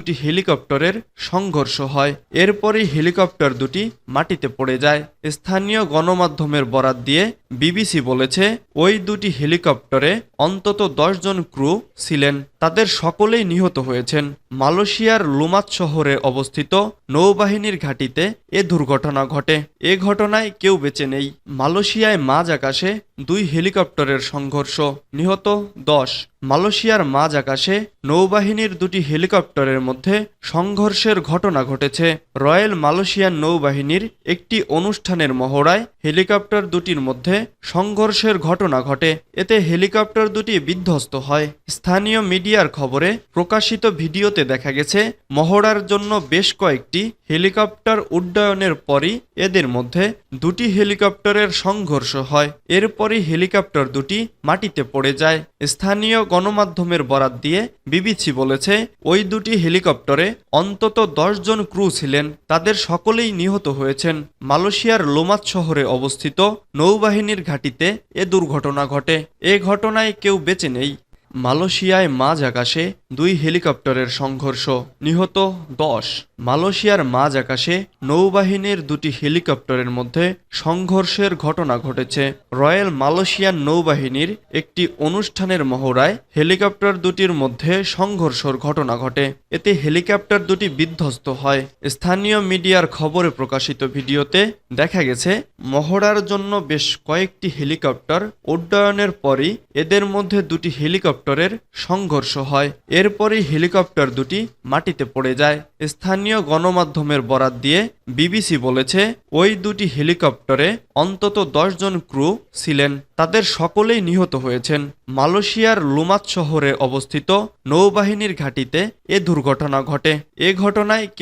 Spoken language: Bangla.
দুটি হেলিকপ্টারের সংঘর্ষ হয়। এরপরই হেলিকপ্টার দুটি মাটিতে পড়ে যায়। স্থানীয় গণমাধ্যমের বরাত দিয়ে বিবিসি বলেছে, ওই দুটি হেলিকপ্টারে অন্তত 10 জন ক্রু ছিলেন। তাদের সকলেই নিহত হয়েছেন। মালয়েশিয়ার লুমাত শহরে অবস্থিত নৌবাহিনীর ঘাঁটিতে এ দুর্ঘটনা ঘটে। এ ঘটনায় কেউ বেঁচে নেই। মালয়েশিয়ায় মাঝ আকাশে 2 হেলিকপ্টারের সংঘর্ষ, নিহত 10। মালয়েশিয়ার মাঝ আকাশে নৌবাহিনীর 2টি হেলিকপ্টারের মধ্যে সংঘর্ষের ঘটনা ঘটেছে। রয়্যাল মালয়েশিয়ান নৌবাহিনীর একটি অনুষ্ঠানের মহড়ায় হেলিকপ্টার দুটির মধ্যে সংঘর্ষের ঘটনা ঘটে। এতে হেলিকপ্টার দুটি বিধ্বস্ত হয়। স্থানীয় মিডিয়ার খবরে প্রকাশিত ভিডিওতে দেখা গেছে, মহড়ার জন্য বেশ কয়েকটি হেলিকপ্টার উড্ডয়নের পরই এদের মধ্যে 2টি হেলিকপ্টারের সংঘর্ষ হয়। এরপরই হেলিকপ্টার দুটি মাটিতে পড়ে যায়। স্থানীয় গণমাধ্যমের বরাত দিয়ে বিবিসি বলেছে, ওই 2টি হেলিকপ্টারে অন্তত 10 জন ক্রু ছিলেন। তাদের সকলেই নিহত হয়েছেন। মালয়েশিয়ার লোমাত শহরে অবস্থিত নৌবাহিনীর ঘাঁটিতে এ দুর্ঘটনা ঘটে। এ ঘটনায় কেউ বেঁচে নেই। মালয়েশিয়ায় মাঝ আকাশে 2 হেলিকপ্টারের সংঘর্ষ, নিহত 10। মালয়েশিয়ার মাঝ আকাশে নৌবাহিনীর 2টি হেলিকপ্টারের মধ্যে সংঘর্ষের ঘটনা ঘটেছে। রয়্যাল মালয়েশিয়ান নৌবাহিনীর একটি অনুষ্ঠানের মহড়ায় হেলিকপ্টার দুটির মধ্যে সংঘর্ষের ঘটনা ঘটে। এতে হেলিকপ্টার দুটি বিধ্বস্ত হয়। স্থানীয় মিডিয়ার খবরে প্রকাশিত ভিডিওতে দেখা গেছে, মহড়ার জন্য বেশ কয়েকটি হেলিকপ্টার উড্ডয়নের পরই এদের মধ্যে 2টি হেলিকপ্টারের সংঘর্ষ হয়। এরপরই হেলিকপ্টার দুটি মাটিতে পড়ে যায়। স্থানীয় গণমাধ্যমের বরাত দিয়ে বিবিসি বলেছে, ওই 2টি হেলিকপ্টারে অন্তত 10 জন ক্রু ছিলেন। তাদের সকলেই নিহত হয়েছেন। মালয়েশিয়ার লুমাত শহরে অবস্থিত নৌবাহিনীর ঘাঁটিতে এ দুর্ঘটনা ঘটে। এ ঘটনায় কেউ